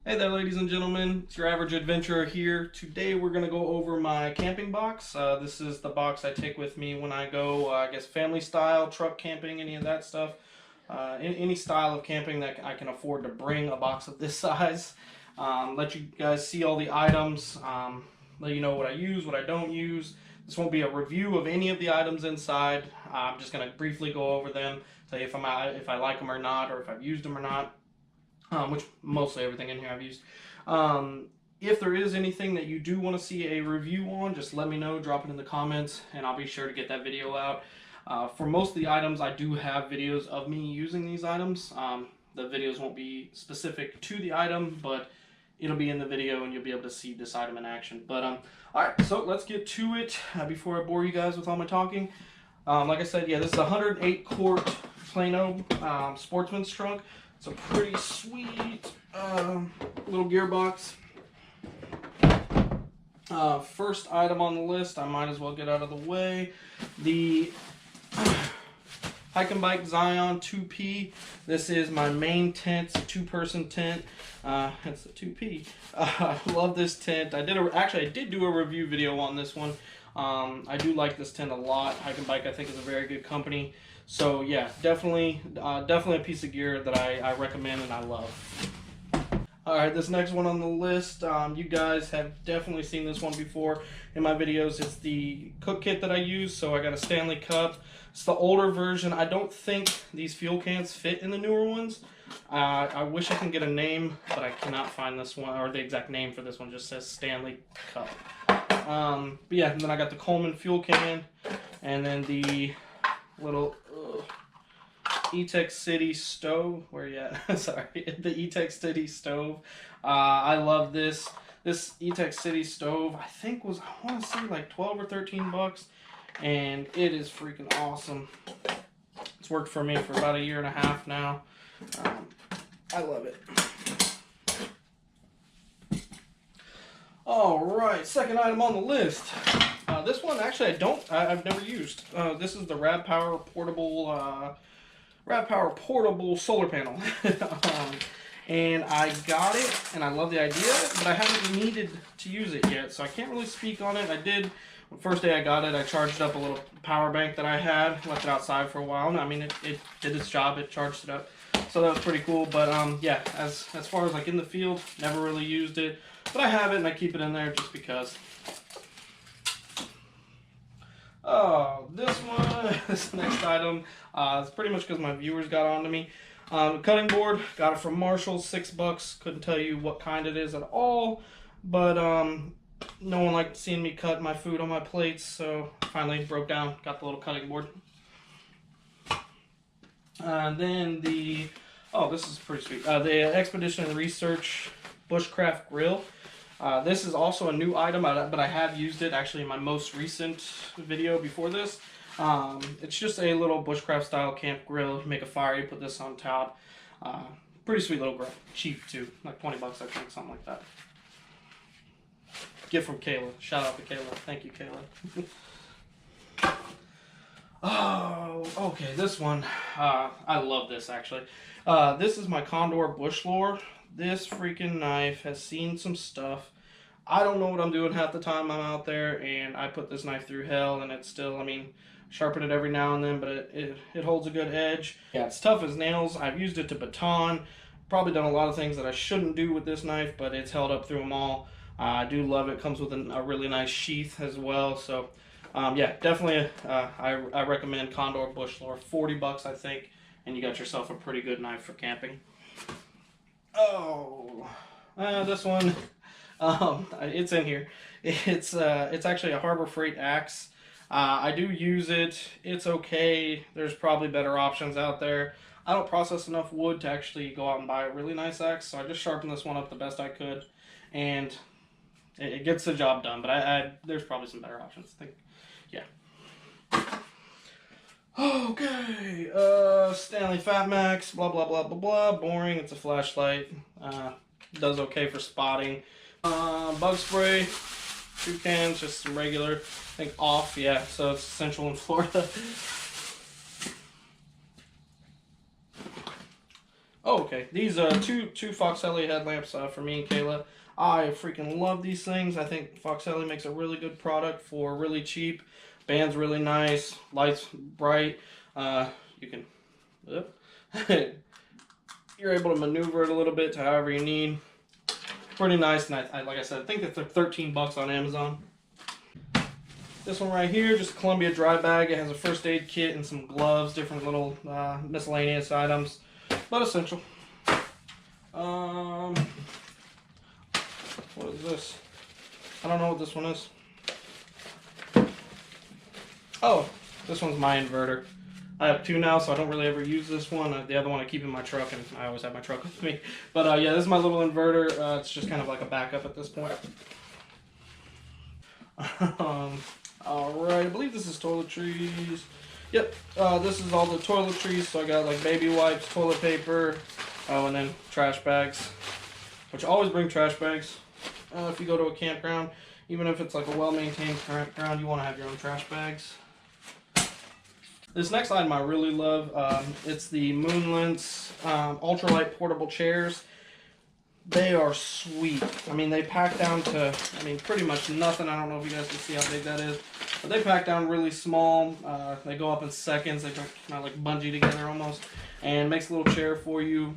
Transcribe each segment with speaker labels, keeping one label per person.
Speaker 1: Hey there, ladies and gentlemen. It's your average adventurer here. Today we're going to go over my camping box. This is the box I take with me when I go, I guess, family style, truck camping, any of that stuff. Any style of camping that I can afford to bring a box of this size. Let you guys see all the items, let you know what I use, what I don't use. This won't be a review of any of the items inside. I'm just going to briefly go over them, tell you if I like them or not, or if I've used them or not. Which mostly everything in here I've used. If there is anything that you do want to see a review on, just let me know, drop it in the comments, and I'll be sure to get that video out. For most of the items, I do have videos of me using these items. The videos won't be specific to the item, but it'll be in the video and you'll be able to see this item in action. But alright, so let's get to it before I bore you guys with all my talking. Like I said, yeah, this is a 108 quart Plano Sportsman's trunk. It's a pretty sweet little gearbox. First item on the list, I might as well get out of the way. The Hyke and Byke Zion 2P. This is my main tent. It's a two-person tent. It's a 2P. I love this tent. Actually, I did do a review video on this one. I do like this tent a lot. Hyke and Byke, I think, is a very good company. So yeah, definitely a piece of gear that I recommend and I love. Alright, this next one on the list, you guys have definitely seen this one before in my videos. It's the cook kit that I use. So I got a Stanley cup. It's the older version. I don't think these fuel cans fit in the newer ones. I wish I can get a name, but I cannot find this one, or the exact name for this one. Just says Stanley cup. But yeah, and then I got the Coleman Fuel Can, and then the little Etekcity stove. Where you at? Sorry, the Etekcity stove. I love this. This Etekcity stove, I think I want to say like 12 or 13 bucks, and it is freaking awesome. It's worked for me for about 1.5 years now. I love it. All right, second item on the list. This one actually I've never used. This is the RavPower portable solar panel. And I got it, and I love the idea, but I haven't needed to use it yet, so I can't really speak on it. I did, the first day I got it, I charged up a little power bank that I had, left it outside for a while, and I mean, it did its job, it charged it up, so that was pretty cool. But yeah, as far as like in the field, never really used it, but I have it, and I keep it in there just because. Oh, this one, this next item, it's pretty much because my viewers got on to me. Cutting board, got it from Marshall's, $6. Couldn't tell you what kind it is at all, but no one liked seeing me cut my food on my plates, so finally broke down, got the little cutting board. Then this is pretty sweet, the Expedition and Research Bushcraft Grill. This is also a new item, but I have used it actually in my most recent video before this. It's just a little bushcraft style camp grill. You make a fire, you put this on top. Pretty sweet little grill. Cheap too, like 20 bucks I think, something like that. Gift from Kayla. Shout out to Kayla. Thank you, Kayla. Oh, okay, this one. I love this actually. This is my Condor Bushlore. This freaking knife has seen some stuff. I don't know what I'm doing half the time I'm out there, and I put this knife through hell, and it's still, I mean, sharpen it every now and then, but it holds a good edge. Yeah, it's tough as nails. I've used it to baton. Probably done a lot of things that I shouldn't do with this knife, but it's held up through them all. I do love it. Comes with a really nice sheath as well. So, yeah, definitely I recommend Condor Bushlore. 40 bucks, I think, and you got yourself a pretty good knife for camping. Oh, this one, it's in here. It's actually a Harbour Freight Axe. I do use it. It's okay. There's probably better options out there. I don't process enough wood to actually go out and buy a really nice axe, so I just sharpened this one up the best I could, and it gets the job done. But there's probably some better options. I think, yeah. Okay, Stanley Fat Max, blah, blah, blah, blah, blah, boring, it's a flashlight, does okay for spotting. Bug spray, 2 cans, just some regular, I think off, yeah, so it's central in Florida. Oh, okay. These two Foxelli headlamps for me and Kayla. I freaking love these things. I think Foxelli makes a really good product for really cheap. Band's really nice. Lights bright. You can... You're able to maneuver it a little bit to however you need. Pretty nice. And I like I said, I think it's like 13 bucks on Amazon. This one right here, just a Columbia dry bag. It has a first aid kit and some gloves, different little miscellaneous items, but essential. What is this? I don't know what this one is. Oh, this one's my inverter. I have two now, so I don't really ever use this one. The other one I keep in my truck, and I always have my truck with me. But yeah, this is my little inverter. It's just kind of like a backup at this point. Alright, I believe this is toiletries. Yep, this is all the toiletries. So I got like baby wipes, toilet paper, oh, and then trash bags. Which always bring trash bags. If you go to a campground, even if it's like a well-maintained campground, you want to have your own trash bags. This next item I really love, it's the Lence Ultralight portable chairs. They are sweet. I mean, they pack down to, I mean, pretty much nothing. I don't know if you guys can see how big that is, but they pack down really small. They go up in seconds. They kind of like bungee together almost, and makes a little chair for you.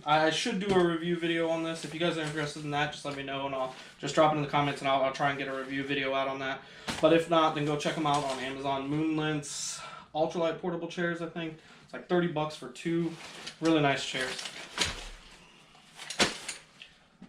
Speaker 1: I should do a review video on this. If you guys are interested in that, just let me know, and I'll just drop it in the comments, and I'll try and get a review video out on that. But if not, then go check them out on Amazon. Lence Ultralight portable chairs, I think. It's like 30 bucks for two. Really nice chairs.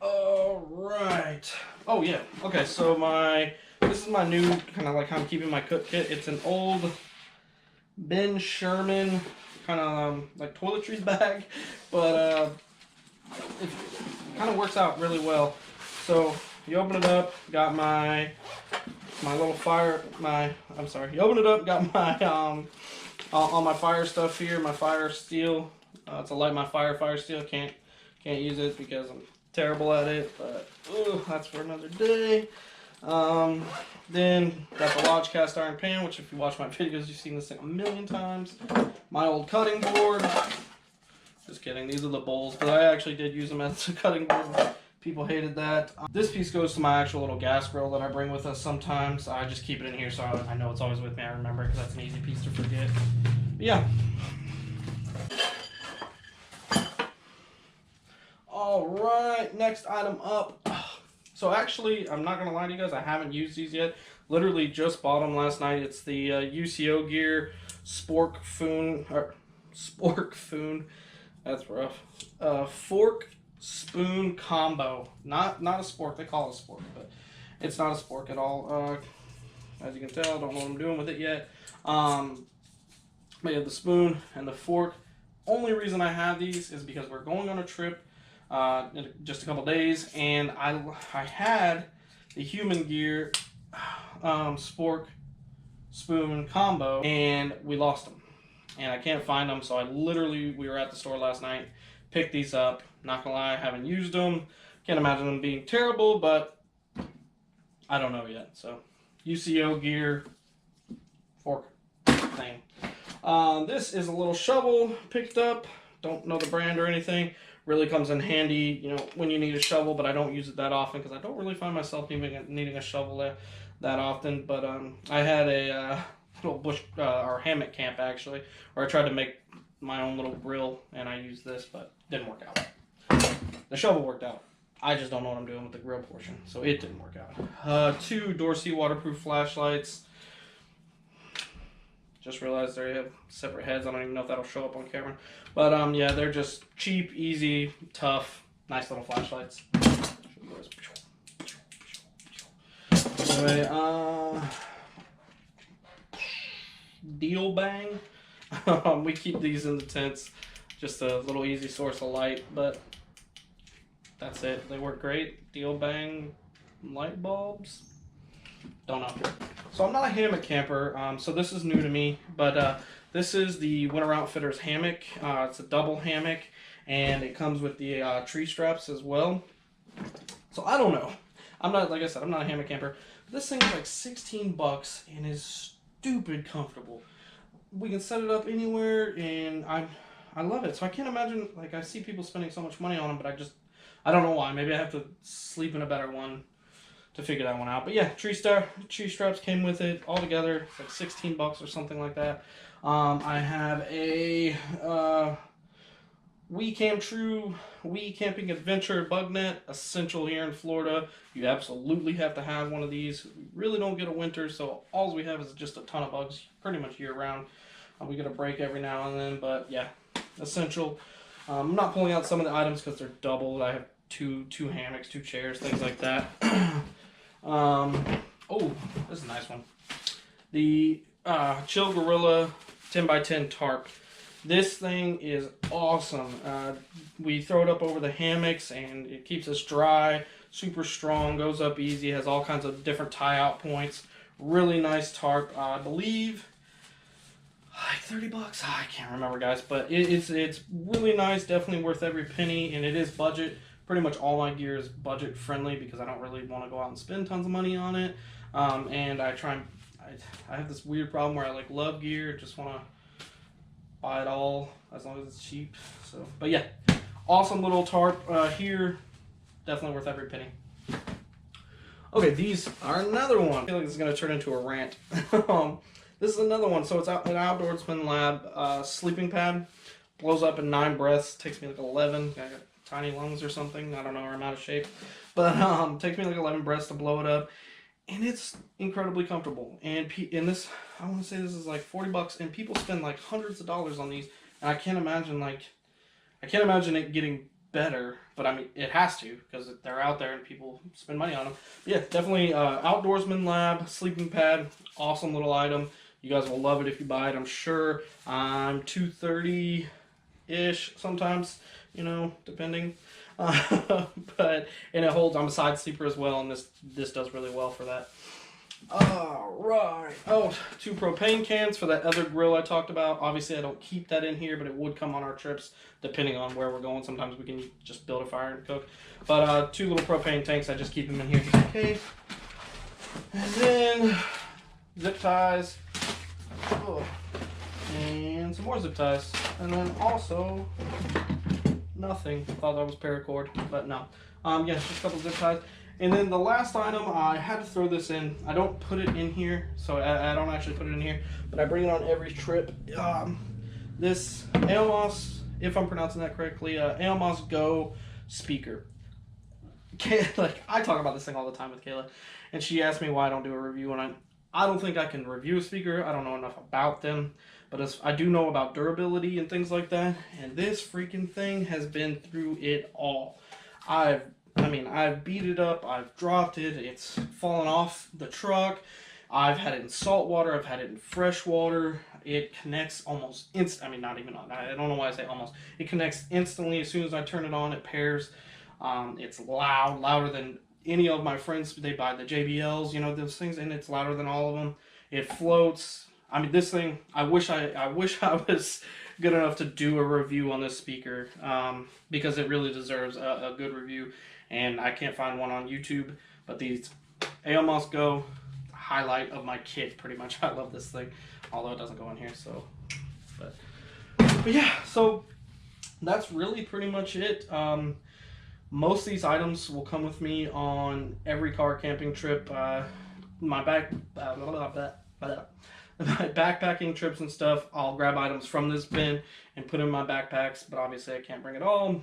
Speaker 1: Alright. Oh yeah. Okay, so this is my new kind of like how I'm keeping my cook kit. It's an old Ben Sherman kind of like toiletries bag, but it kind of works out really well. So you open it up, got my little you open it up, got my all my fire stuff here, my Firesteel. To light my Firesteel. Can't use it because I'm terrible at it, but that's for another day. Then got the Lodge cast iron pan, which if you watch my videos, you've seen this thing a million times. My old cutting board. Just kidding, these are the bowls, but I actually did use them as a cutting board. People hated that. This piece goes to my actual little gas grill that I bring with us sometimes. I just keep it in here so I know it's always with me. I remember because that's an easy piece to forget. But yeah. Alright, next item up. So actually, I'm not going to lie to you guys, I haven't used these yet. Literally just bought them last night. It's the UCO Gear Spork Foon. That's rough. Fork spoon combo. Not a spork. They call it a spork, but it's not a spork at all. As you can tell, I don't know what I'm doing with it yet. But yeah, the spoon and the fork. Only reason I have these is because we're going on a trip in just a couple days, and I had the Humangear spork spoon combo, and we lost them, and I can't find them. So we were at the store last night, picked these up. Not gonna lie, I haven't used them. Can't imagine them being terrible, but I don't know yet. So UCO Gear fork thing. This is a little shovel picked up. Don't know the brand or anything. Really comes in handy, you know, when you need a shovel, but I don't use it that often because I don't really find myself needing a shovel that often. But I had a little bush or hammock camp actually, where I tried to make my own little grill, and I used this, but didn't work out. The shovel worked out. I just don't know what I'm doing with the grill portion, so it didn't work out. Two Dorcy waterproof flashlights. Just realized they have separate heads. I don't even know if that'll show up on camera. But yeah, they're just cheap, easy, tough, nice little flashlights. Anyway, Deal Bang. We keep these in the tents. Just a little easy source of light, but that's it. They work great. Deal Bang light bulbs. Don't know. So I'm not a hammock camper, so this is new to me, but this is the Winter Outfitters hammock. It's a double hammock, and it comes with the tree straps as well. So I don't know. I'm not, like I said, I'm not a hammock camper. This thing is like 16 bucks and is stupid comfortable. We can set it up anywhere, and I love it. So I can't imagine, like, I see people spending so much money on them, but I don't know why. Maybe I have to sleep in a better one to figure that one out. But yeah, tree straps came with it all together. It's like 16 bucks or something like that. I have a Wecamture Camping Adventure bug net, essential here in Florida. You absolutely have to have one of these. We really don't get a winter, so all we have is just a ton of bugs pretty much year round. We get a break every now and then, but yeah, essential. I'm not pulling out some of the items because they're doubled. I have two hammocks, 2 chairs, things like that. Oh, this is a nice one. The Chill Gorilla 10x10 tarp. This thing is awesome. We throw it up over the hammocks and it keeps us dry, super strong, goes up easy, has all kinds of different tie-out points. Really nice tarp. I believe like 30 bucks. I can't remember, guys, but it's really nice, definitely worth every penny, and it is budget. Pretty much all my gear is budget friendly because I don't really want to go out and spend tons of money on it. And I have this weird problem where I like love gear, just want to buy it all as long as it's cheap. So, but yeah, awesome little tarp here, definitely worth every penny. Okay, these are another one. I feel like this is going to turn into a rant. This is another one. So it's an Outdoorsman Lab Sleeping Pad. Blows up in 9 breaths. Takes me like 11. I got tiny lungs or something. I don't know, or I'm out of shape. But takes me like 11 breaths to blow it up. And it's incredibly comfortable. And this, I want to say this is like 40 bucks. And people spend like hundreds of dollars on these. And I can't imagine it getting better. But I mean, it has to, because they're out there and people spend money on them. But yeah, definitely Outdoorsman Lab Sleeping Pad. Awesome little item. You guys will love it if you buy it, I'm sure. I'm $230-ish sometimes, you know, depending. But and it holds. I'm a side sleeper as well, and this does really well for that. All right. Oh, 2 propane cans for that other grill I talked about. Obviously, I don't keep that in here, but it would come on our trips depending on where we're going. Sometimes we can just build a fire and cook. But 2 little propane tanks. I just keep them in here just in case. And then zip ties. Oh, and some more zip ties, and then also nothing. Thought that was paracord, but no. Yeah, just a couple zip ties, and then the last item, I had to throw this in. I don't put it in here, so I don't actually put it in here, but I bring it on every trip. This Aomais, if I'm pronouncing that correctly, Aomais Go Speaker. Like, I talk about this thing all the time with Kayla, and she asked me why I don't do a review, and I don't think I can review a speaker. I don't know enough about them, but I do know about durability and things like that. And this freaking thing has been through it all. I've beat it up. I've dropped it. It's fallen off the truck. I've had it in salt water. I've had it in fresh water. It connects almost not even on. I don't know why I say almost. It connects instantly as soon as I turn it on. It pairs. It's louder than any of my friends. They buy the JBLs, you know, those things, and it's louder than all of them. It floats. I mean, this thing, I wish I was good enough to do a review on this speaker, because it really deserves a good review, and I can't find one on YouTube. But these Aomais Go, highlight of my kit, pretty much. I love this thing, although it doesn't go in here. So, but yeah, so that's really pretty much it. Most of these items will come with me on every car camping trip. My backpacking trips and stuff, I'll grab items from this bin and put in my backpacks, but obviously I can't bring it all.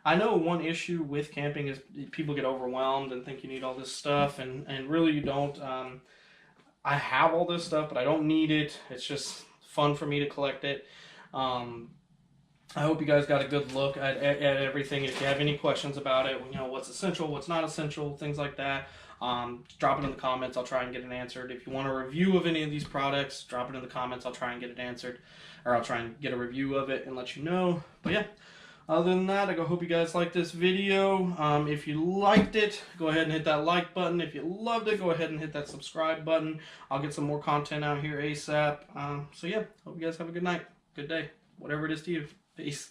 Speaker 1: I know one issue with camping is people get overwhelmed and think you need all this stuff, and really you don't. I have all this stuff, but I don't need it. It's just fun for me to collect it. I hope you guys got a good look at everything. If you have any questions about it, you know, what's essential, what's not essential, things like that, drop it in the comments. I'll try and get it answered. If you want a review of any of these products, drop it in the comments. I'll try and get it answered, or I'll try and get a review of it and let you know. But yeah, other than that, I hope you guys liked this video. If you liked it, go ahead and hit that like button. If you loved it, go ahead and hit that subscribe button. I'll get some more content out here ASAP. So yeah, hope you guys have a good night, good day, whatever it is to you. Peace.